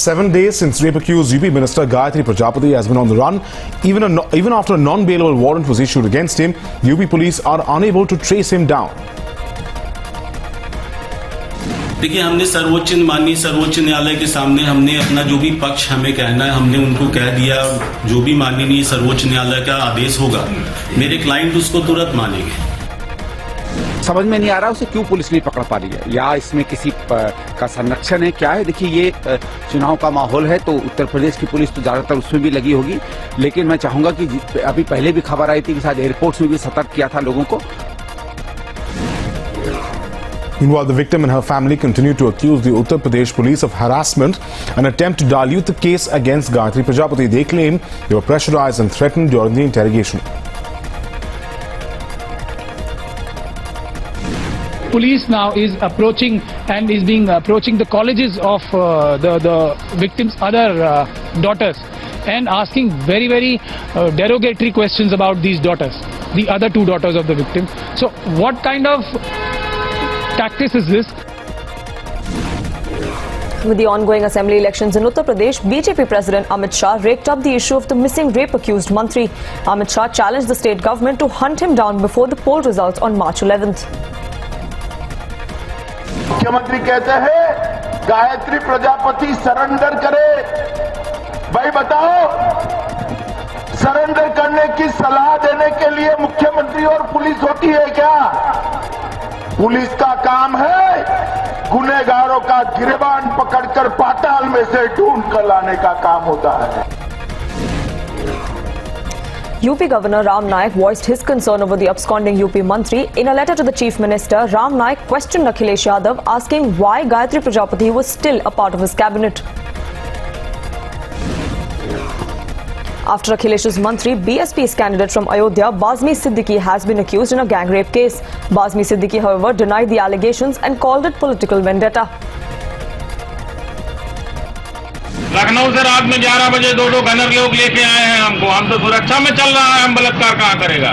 7 days since rape-accused UP Minister Gayatri Prajapati has been on the run. Even after a non-bailable warrant was issued against him, UP police are unable to trace him down. देखिए, हमने माननीय सर्वोच्च न्यायालय के सामने हमने अपना जो भी पक्ष हमें कहना है हमने उनको कह दिया। जो भी माननीय सर्वोच्च न्यायालय का आदेश होगा मेरे क्लाइंट उसको तुरंत मानेंगे। समझ में नहीं आ रहा उसे क्यों पुलिस नहीं पकड़ पा रही है, या इसमें किसी का संरक्षण है, क्या है। देखिए, ये चुनाव का माहौल है तो उत्तर प्रदेश की पुलिस तो ज्यादातर उसमें भी लगी होगी, लेकिन मैं चाहूंगा कि अभी पहले भी खबर आई थी कि शायद एयरपोर्ट में भी सतर्क किया था लोगों को। Meanwhile, the victim and her family continue to accuse the Uttar Pradesh police of harassment and attempt to dilute the case against Gayatri Prajapati. They claim they were pressurized and threatened during the interrogation. Police now is approaching the colleges of the victims' other daughters and asking very derogatory questions about these daughters, the other two daughters of the victim. So what kind of tactics is this? With the ongoing assembly elections in Uttar Pradesh, BJP President Amit Shah raked up the issue of the missing rape-accused Mantri. Amit Shah challenged the state government to hunt him down before the poll results on March 11th. मुख्यमंत्री कहते हैं Gayatri Prajapati surrender करे। भाई बताओ, surrender करने की सलाह देने के लिए मुख्यमंत्री और पुलिस होती है क्या? पुलिस का काम है गुनहगारों का गिरबान पकड़कर पाताल में से ढूंढ कर लाने का काम होता है। UP Governor Ram Naik voiced his concern over the absconding UP Mantri. In a letter to the Chief Minister, Ram Naik questioned Akhilesh Yadav, asking why Gayatri Prajapati was still a part of his cabinet. After Akhilesh's Mantri, BSP's candidate from Ayodhya, Bazmi Siddiqui, has been accused in a gang rape case. Bazmi Siddiqui, however, denied the allegations and called it political vendetta. Lucknow से रात में 11 बजे दो gunner लोग लेके आए हैं हमको। हम तो सुरक्षा में चल रहा है, हम बलात्कार कहाँ करेगा?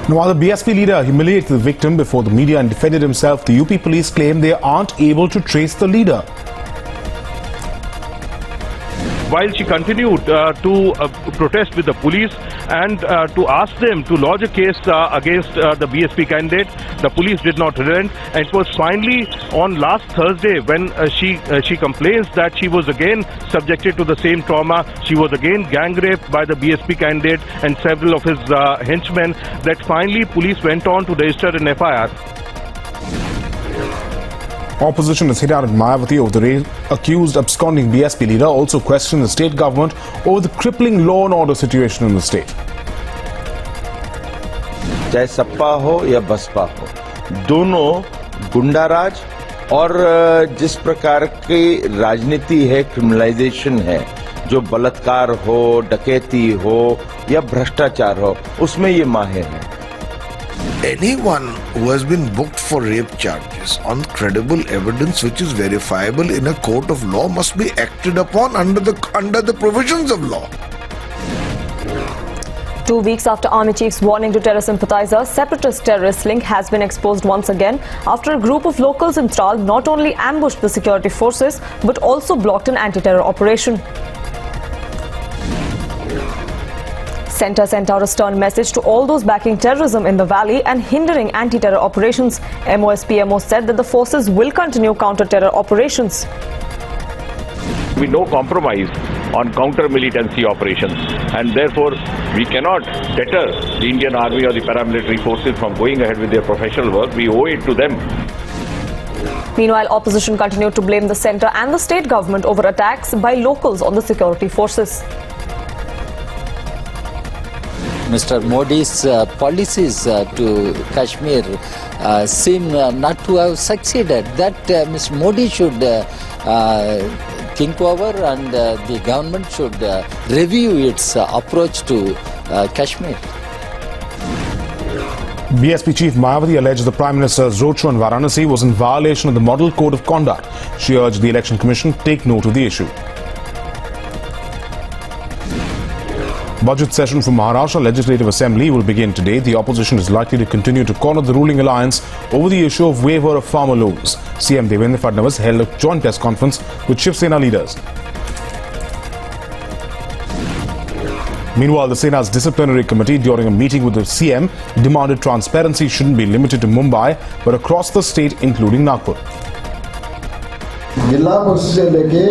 Now, while the BSP leader humiliated the victim before the media and defended himself, the UP police claim they aren't able to trace the leader. While she continued to protest with the police and to ask them to lodge a case against the BSP candidate, the police did not relent. And it was finally on last Thursday when she complains that she was again subjected to the same trauma. She was again gang raped by the BSP candidate and several of his henchmen, that finally police went on to register an FIR. Opposition has hit out at Mayawati over the accused absconding BSP leader, also questioned the state government over the crippling law and order situation in the state. चाहे सपा हो या बसपा हो, दोनों गुंडाराज और जिस प्रकार की राजनीति है, क्रिमिनलाइजेशन है, जो बलात्कार हो, डकैती हो या भ्रष्टाचार हो, उसमें ये माहिर है। Anyone who has been booked for rape charges on credible evidence which is verifiable in a court of law must be acted upon under the provisions of law. 2 weeks after Army Chief's warning to terror sympathizers, separatist terrorist link has been exposed once again after a group of locals in Tral not only ambushed the security forces but also blocked an anti-terror operation. Centre sent out a stern message to all those backing terrorism in the valley and hindering anti-terror operations. MOSPMO said that the forces will continue counter-terror operations. We no compromise on counter-militancy operations, and therefore we cannot deter the Indian Army or the paramilitary forces from going ahead with their professional work. We owe it to them. Meanwhile, opposition continued to blame the centre and the state government over attacks by locals on the security forces. Mr. Modi's policies to Kashmir seem not to have succeeded. That Mr. Modi should think over, and the government should review its approach to Kashmir. BSP Chief Mayawati alleged the Prime Minister's roadshow in Varanasi was in violation of the Model Code of Conduct. She urged the Election Commission to take note of the issue. Budget session for Maharashtra Legislative Assembly will begin today. The opposition is likely to continue to corner the ruling alliance over the issue of waiver of farmer loans. CM Devendra Fadnavis held a joint press conference with Shiv Sena leaders. Meanwhile, the Sena's disciplinary committee, during a meeting with the CM, demanded transparency shouldn't be limited to Mumbai, but across the state, including Nagpur. जिला परिषद से लेके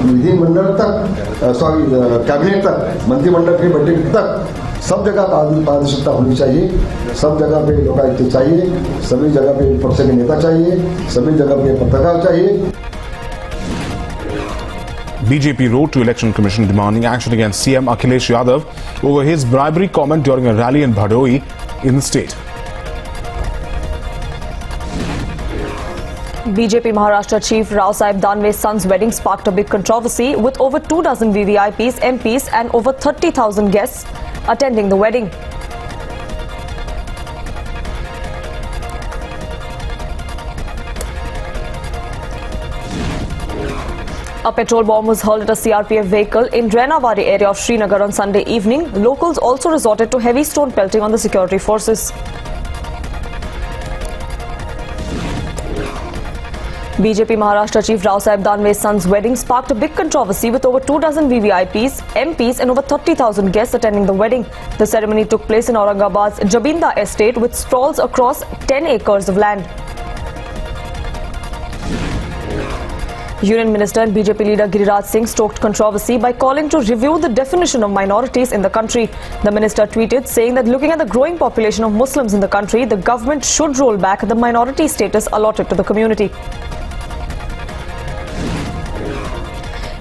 विधिमंडल तक cabinet तक मंत्रिमंडल के budget तक सब जगह पारदर्शिता होनी चाहिए। सब जगह पे लोकायुक्त चाहिए, सभी जगह पे विपक्ष के नेता चाहिए, सभी जगह पे पत्रकार चाहिए। BJP wrote to Election Commission demanding action against CM Akhilesh Yadav over his bribery comment during a rally in Bhadoi in the state. BJP Maharashtra Chief Rao Sahib Danve's son's wedding sparked a big controversy, with over 24 VVIPs, MPs and over 30,000 guests attending the wedding. A petrol bomb was hurled at a CRPF vehicle in Drainawadi area of Srinagar on Sunday evening. Locals also resorted to heavy stone pelting on the security forces. BJP Maharashtra Chief Rao Sahib Danve's son's wedding sparked a big controversy, with over 24 VVIPs, MPs and over 30,000 guests attending the wedding. The ceremony took place in Aurangabad's Jabinda estate with sprawls across 10 acres of land. Union Minister and BJP leader Giriraj Singh stoked controversy by calling to review the definition of minorities in the country. The minister tweeted saying that looking at the growing population of Muslims in the country, the government should roll back the minority status allotted to the community.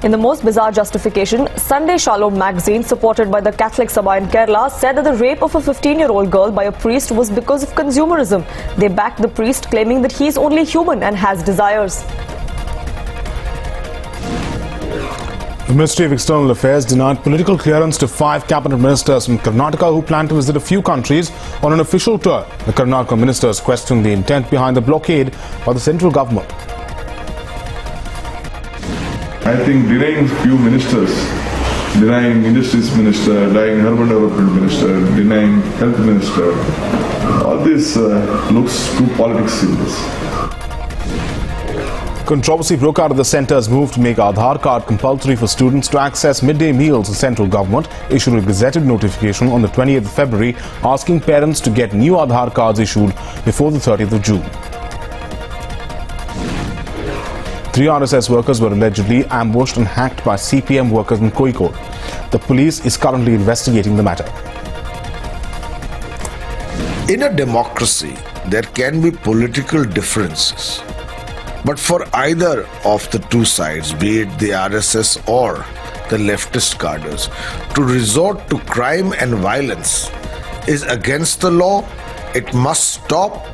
In the most bizarre justification, Sunday Shalom magazine, supported by the Catholic Sabha in Kerala, said that the rape of a 15-year-old girl by a priest was because of consumerism. They backed the priest, claiming that he is only human and has desires. The Ministry of External Affairs denied political clearance to 5 cabinet ministers from Karnataka who plan to visit a few countries on an official tour. The Karnataka ministers questioned the intent behind the blockade by the central government. I think denying few ministers, denying industries minister, denying urban development minister, denying health minister, all this looks too politics in this. Controversy broke out of the centre's move to make Aadhaar card compulsory for students to access midday meals. The central government issued a gazetted notification on the 28th of February asking parents to get new Aadhaar cards issued before the 30th of June. 3 RSS workers were allegedly ambushed and hacked by CPM workers in Kozhikode. The police is currently investigating the matter. In a democracy, there can be political differences. But for either of the two sides, be it the RSS or the leftist cadres, to resort to crime and violence is against the law. It must stop.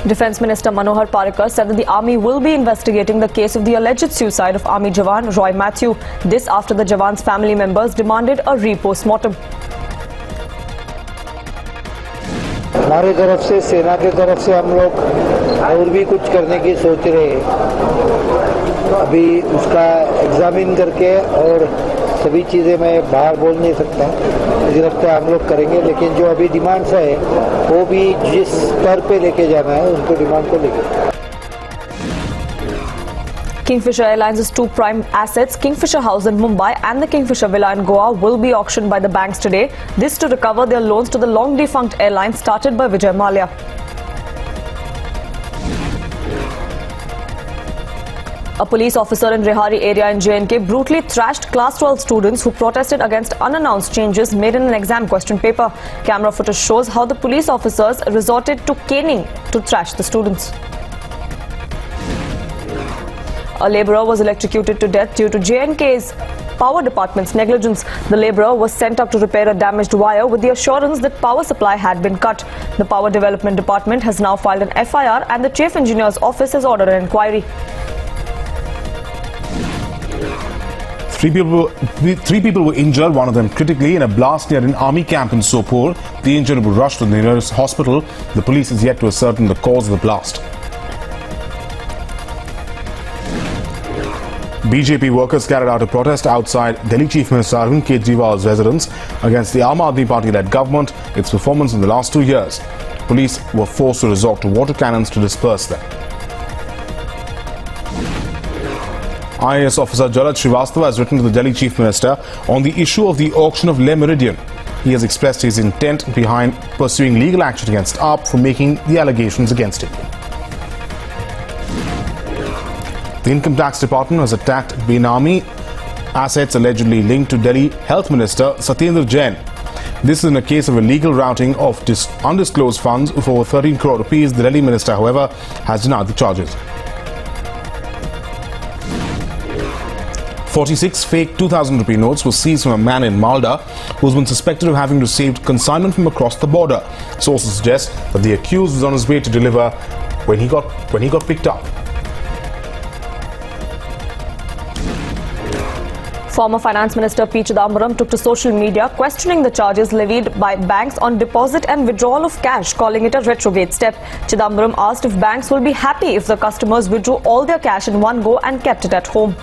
Defence Minister Manohar Parrikar said that the army will be investigating the case of the alleged suicide of army jawan Roy Matthew. This after the jawan's family members demanded a re-post-mortem. हमारे तरफ से सेना की तरफ से हम लोग और भी कुछ करने की सोच रहे हैं। अभी उसका एग्जामिन करके और सभी चीज़ें मैं बाहर बोल नहीं सकता। मुझे लगता है हम लोग करेंगे, लेकिन जो अभी डिमांड्स है वो भी जिस स्तर पे लेके जाना है उनको डिमांड को लेके। Kingfisher Airlines' 2 prime assets, Kingfisher House in Mumbai and the Kingfisher Villa in Goa, will be auctioned by the banks today. This to recover their loans to the long-defunct airline started by Vijay Mallya. A police officer in Rehari area in J&K brutally thrashed Class 12 students who protested against unannounced changes made in an exam question paper. Camera footage shows how the police officers resorted to caning to thrash the students. A labourer was electrocuted to death due to J&K's power department's negligence. The labourer was sent up to repair a damaged wire with the assurance that power supply had been cut. The Power Development Department has now filed an FIR and the Chief Engineer's office has ordered an inquiry. Three people were injured, one of them critically, in a blast near an army camp in Sopore. The injured were rushed to the nearest hospital. The police is yet to ascertain the cause of the blast. BJP workers carried out a protest outside Delhi Chief Minister Arvind Kejriwal's residence against the Aam Aadmi Party-led government, its performance in the last 2 years. Police were forced to resort to water cannons to disperse them. IAS officer Jalaj Srivastava has written to the Delhi Chief Minister on the issue of the auction of Le Méridien. He has expressed his intent behind pursuing legal action against AAP for making the allegations against him. The Income Tax Department has attacked Benami assets allegedly linked to Delhi Health Minister Satyendra Jain. This is in a case of illegal routing of undisclosed funds for over 13 crore rupees. The Delhi minister, however, has denied the charges. 46 fake 2,000 rupee notes were seized from a man in Malda who's been suspected of having received consignment from across the border. Sources suggest that the accused was on his way to deliver when he got picked up. Former Finance Minister P. Chidambaram took to social media questioning the charges levied by banks on deposit and withdrawal of cash, calling it a retrograde step. Chidambaram asked if banks will be happy if the customers withdrew all their cash in one go and kept it at home.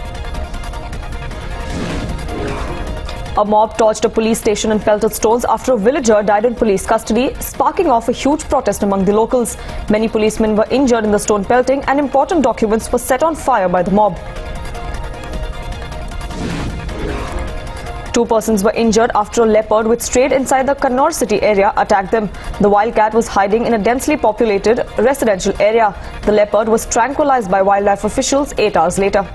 A mob torched a police station and pelted stones after a villager died in police custody, sparking off a huge protest among the locals. Many policemen were injured in the stone pelting and important documents were set on fire by the mob. 2 persons were injured after a leopard which strayed inside the Kannur city area attacked them. The wildcat was hiding in a densely populated residential area. The leopard was tranquilized by wildlife officials 8 hours later.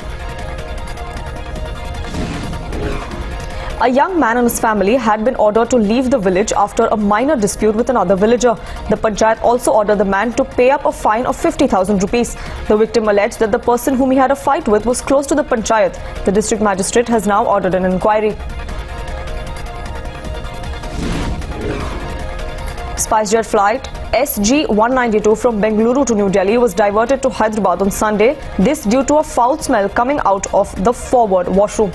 A young man and his family had been ordered to leave the village after a minor dispute with another villager. The panchayat also ordered the man to pay up a fine of 50,000 rupees. The victim alleged that the person whom he had a fight with was close to the panchayat. The district magistrate has now ordered an inquiry. SpiceJet flight SG-192 from Bengaluru to New Delhi was diverted to Hyderabad on Sunday. This due to a foul smell coming out of the forward washroom.